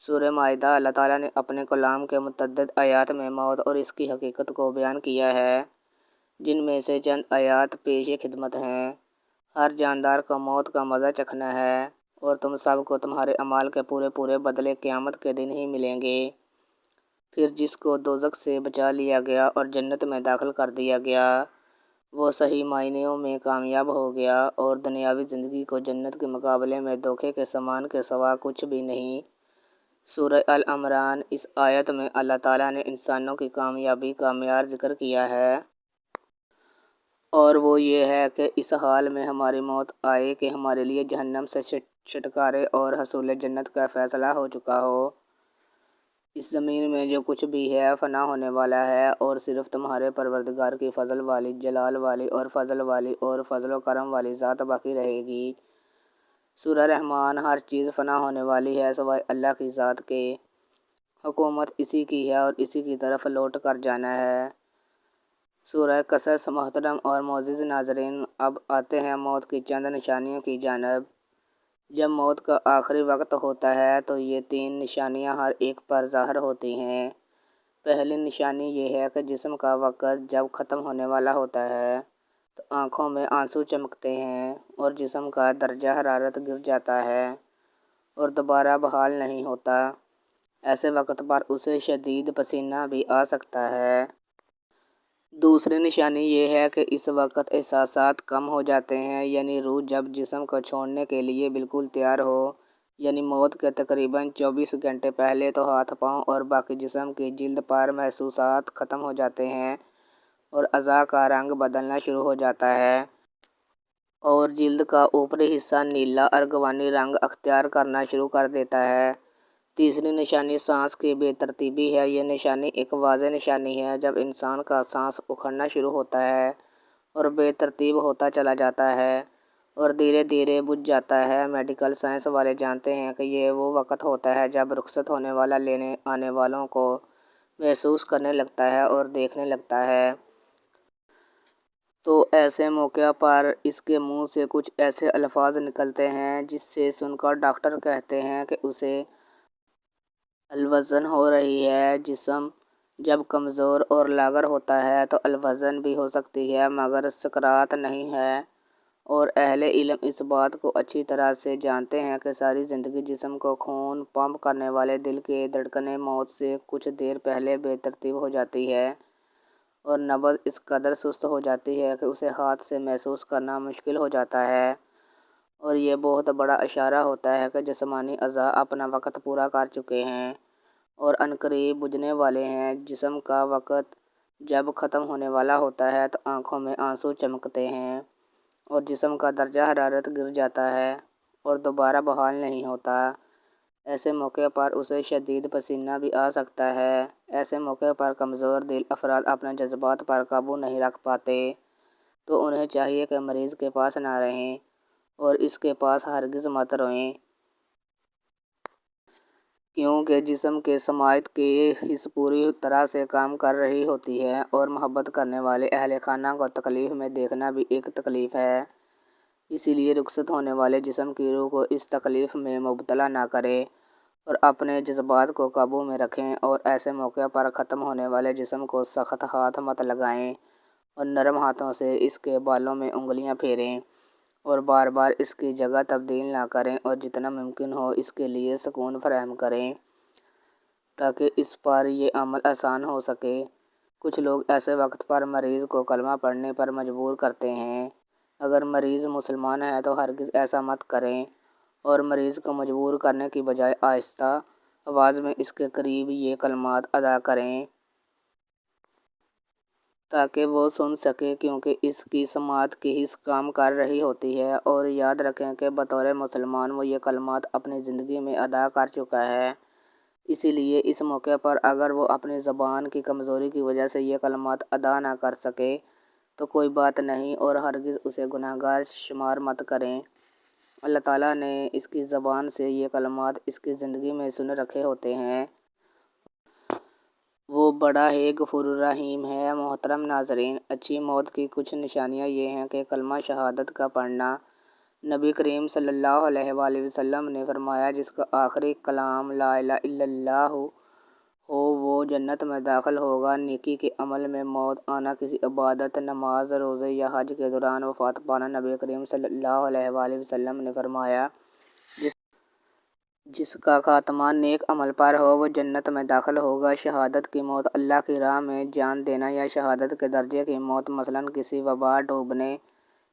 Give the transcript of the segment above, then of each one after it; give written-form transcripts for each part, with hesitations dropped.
سورہ مائدہ اللہ تعالیٰ نے اپنے کلام کے متعدد آیات میں موت اور اس کی حقیقت کو بیان کیا ہے، جن میں سے چند آیات پیش خدمت ہیں۔ ہر جاندار کو موت کا مزہ چکھنا ہے اور تم سب کو تمہارے اعمال کے پورے بدلے قیامت کے دن ہی ملیں گے۔ پھر جس کو دوزخ سے بچا لیا گیا اور جنت میں داخل کر دیا گیا، وہ صحیح معنیوں میں کامیاب ہو گیا اور دنیاوی زندگی کو جنت کے مقابلے میں دھوکے کے سامان کے سوا کچھ بھی نہیں۔ سورہ ال-عمران۔ اس آیت میں اللہ تعالیٰ نے انسانوں کی کامیابی کا معیار ذکر کیا ہے، اور وہ یہ ہے کہ اس حال میں ہماری موت آئے کہ ہمارے لیے جہنم سے چھٹکارے اور حصول جنت کا فیصلہ ہو چکا ہو۔ اس زمین میں جو کچھ بھی ہے فنا ہونے والا ہے اور صرف تمہارے پروردگار کی فضل والی، جلال والی اور فضل والی اور فضل و کرم والی ذات باقی رہے گی۔ سورہ رحمان۔ ہر چیز فنا ہونے والی ہے سوائے اللہ کی ذات کے۔ حکومت اسی کی ہے اور اسی کی طرف لوٹ کر جانا ہے۔ سورہ قصص۔ محترم اور معزز ناظرین، اب آتے ہیں موت کی چند نشانیوں کی جانب۔ جب موت کا آخری وقت ہوتا ہے تو یہ 3 نشانیاں ہر ایک پر ظاہر ہوتی ہیں۔ پہلی نشانی یہ ہے کہ جسم کا وقت جب ختم ہونے والا ہوتا ہے تو آنکھوں میں آنسو چمکتے ہیں اور جسم کا درجہ حرارت گر جاتا ہے اور دوبارہ بحال نہیں ہوتا۔ ایسے وقت پر اسے شدید پسینہ بھی آ سکتا ہے۔ دوسری نشانی یہ ہے کہ اس وقت احساسات کم ہو جاتے ہیں، یعنی روح جب جسم کو چھوڑنے کے لیے بالکل تیار ہو، یعنی موت کے تقریباً 24 گھنٹے پہلے تو ہاتھ پاؤں اور باقی جسم کی جلد پر محسوسات ختم ہو جاتے ہیں اور اعضاء کا رنگ بدلنا شروع ہو جاتا ہے اور جلد کا اوپری حصہ نیلا ارغوانی رنگ اختیار کرنا شروع کر دیتا ہے۔ تیسری نشانی سانس کی بے ترتیبی ہے۔ یہ نشانی ایک واضح نشانی ہے جب انسان کا سانس اکھڑنا شروع ہوتا ہے اور بے ترتیب ہوتا چلا جاتا ہے اور دھیرے دھیرے بجھ جاتا ہے۔ میڈیکل سائنس والے جانتے ہیں کہ یہ وہ وقت ہوتا ہے جب رخصت ہونے والا لینے آنے والوں کو محسوس کرنے لگتا ہے اور دیکھنے لگتا ہے۔ تو ایسے موقع پر اس کے منہ سے کچھ ایسے الفاظ نکلتے ہیں جس سے سن کر ڈاکٹر کہتے ہیں کہ اسے الوزن ہو رہی ہے۔ جسم جب کمزور اور لاغر ہوتا ہے تو الوزن بھی ہو سکتی ہے مگر سکرات نہیں ہے، اور اہل علم اس بات کو اچھی طرح سے جانتے ہیں کہ ساری زندگی جسم کو خون پمپ کرنے والے دل کی دھڑکنیں موت سے کچھ دیر پہلے بے ترتیب ہو جاتی ہے اور نبض اس قدر سست ہو جاتی ہے کہ اسے ہاتھ سے محسوس کرنا مشکل ہو جاتا ہے، اور یہ بہت بڑا اشارہ ہوتا ہے کہ جسمانی اعضاء اپنا وقت پورا کر چکے ہیں اور عنقریب بجھنے والے ہیں۔ جسم کا وقت جب ختم ہونے والا ہوتا ہے تو آنکھوں میں آنسو چمکتے ہیں اور جسم کا درجہ حرارت گر جاتا ہے اور دوبارہ بحال نہیں ہوتا۔ ایسے موقع پر اسے شدید پسینہ بھی آ سکتا ہے۔ ایسے موقع پر کمزور دل افراد اپنے جذبات پر قابو نہیں رکھ پاتے، تو انہیں چاہیے کہ مریض کے پاس نہ رہیں اور اس کے پاس ہرگز مت روئیں، کیونکہ جسم کے سماعت کی حس پوری طرح سے کام کر رہی ہوتی ہے اور محبت کرنے والے اہل خانہ کو تکلیف میں دیکھنا بھی ایک تکلیف ہے۔ اسی لیے رخصت ہونے والے جسم کی روح کو اس تکلیف میں مبتلا نہ کریں اور اپنے جذبات کو قابو میں رکھیں، اور ایسے موقع پر ختم ہونے والے جسم کو سخت ہاتھ مت لگائیں اور نرم ہاتھوں سے اس کے بالوں میں انگلیاں پھیریں اور بار بار اس کی جگہ تبدیل نہ کریں، اور جتنا ممکن ہو اس کے لیے سکون فراہم کریں تاکہ اس پر یہ عمل آسان ہو سکے۔ کچھ لوگ ایسے وقت پر مریض کو کلمہ پڑھنے پر مجبور کرتے ہیں۔ اگر مریض مسلمان ہے تو ہرگز ایسا مت کریں اور مریض کو مجبور کرنے کی بجائے آہستہ آواز میں اس کے قریب یہ کلمات ادا کریں تاکہ وہ سن سکے، کیونکہ اس کی سماعت کی حس کام کر رہی ہوتی ہے، اور یاد رکھیں کہ بطور مسلمان وہ یہ کلمات اپنی زندگی میں ادا کر چکا ہے۔ اسی لیے اس موقع پر اگر وہ اپنی زبان کی کمزوری کی وجہ سے یہ کلمات ادا نہ کر سکے تو کوئی بات نہیں اور ہرگز اسے گناہ گار شمار مت کریں۔ اللہ تعالیٰ نے اس کی زبان سے یہ کلمات اس کی زندگی میں سن رکھے ہوتے ہیں۔ وہ بڑا ہی غفور الرحیم ہے۔ محترم ناظرین، اچھی موت کی کچھ نشانیاں یہ ہیں کہ کلمہ شہادت کا پڑھنا، نبی کریم صلی اللہ علیہ وآلہ وسلم نے فرمایا جس کا آخری کلام لا الہ الا اللہ ہو وہ جنت میں داخل ہوگا۔ نیکی کے عمل میں موت آنا، کسی عبادت، نماز، روزے یا حج کے دوران وفات پانا۔ نبی کریم صلی اللہ علیہ وآلہ وسلم نے فرمایا جس کا خاتمہ نیک عمل پر ہو وہ جنت میں داخل ہوگا۔ شہادت کی موت، اللہ کی راہ میں جان دینا یا شہادت کے درجے کی موت، مثلاً کسی وبا، ڈوبنے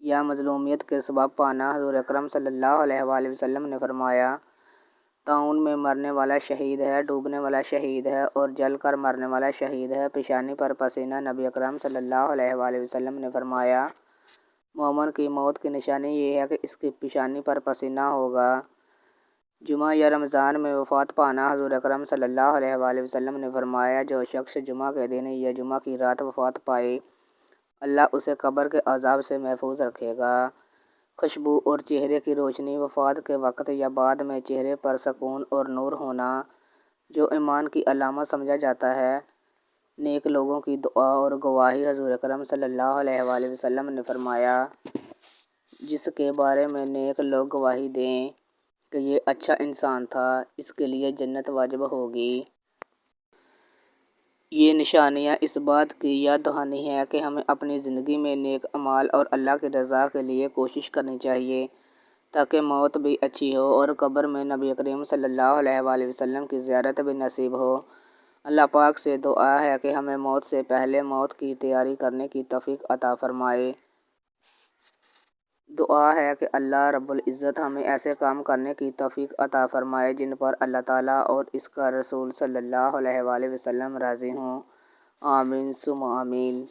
یا مظلومیت کے سبب پانا۔ حضور اکرم صلی اللہ علیہ وآلہ وسلم نے فرمایا طاعون میں مرنے والا شہید ہے، ڈوبنے والا شہید ہے اور جل کر مرنے والا شہید ہے۔ پیشانی پر پسینہ، نبی اکرم صلی اللہ علیہ وآلہ وسلم نے فرمایا مومن کی موت کی نشانی یہ ہے کہ اس کی پیشانی پر پسینہ ہوگا۔ جمعہ یا رمضان میں وفات پانا۔ حضور اکرم صلی اللہ علیہ وآلہ وسلم نے فرمایا جو شخص جمعہ کے دن یا جمعہ کی رات وفات پائے اللہ اسے قبر کے عذاب سے محفوظ رکھے گا۔ خوشبو اور چہرے کی روشنی، وفات کے وقت یا بعد میں چہرے پر سکون اور نور ہونا جو ایمان کی علامت سمجھا جاتا ہے۔ نیک لوگوں کی دعا اور گواہی۔ حضور اکرم صلی اللہ علیہ وآلہ وسلم نے فرمایا جس کے بارے میں نیک لوگ گواہی دیں کہ یہ اچھا انسان تھا، اس کے لیے جنت واجب ہوگی۔ یہ نشانیاں اس بات کی یاد دہانی ہیں کہ ہمیں اپنی زندگی میں نیک اعمال اور اللہ کی رضا کے لیے کوشش کرنی چاہیے تاکہ موت بھی اچھی ہو اور قبر میں نبی کریم صلی اللہ علیہ وآلہ وسلم کی زیارت بھی نصیب ہو۔ اللہ پاک سے دعا ہے کہ ہمیں موت سے پہلے موت کی تیاری کرنے کی توفیق عطا فرمائے۔ دعا ہے کہ اللہ رب العزت ہمیں ایسے کام کرنے کی توفیق عطا فرمائے جن پر اللہ تعالیٰ اور اس کا رسول صلی اللہ علیہ وآلہ وسلم راضی ہوں۔ آمین ثم آمین۔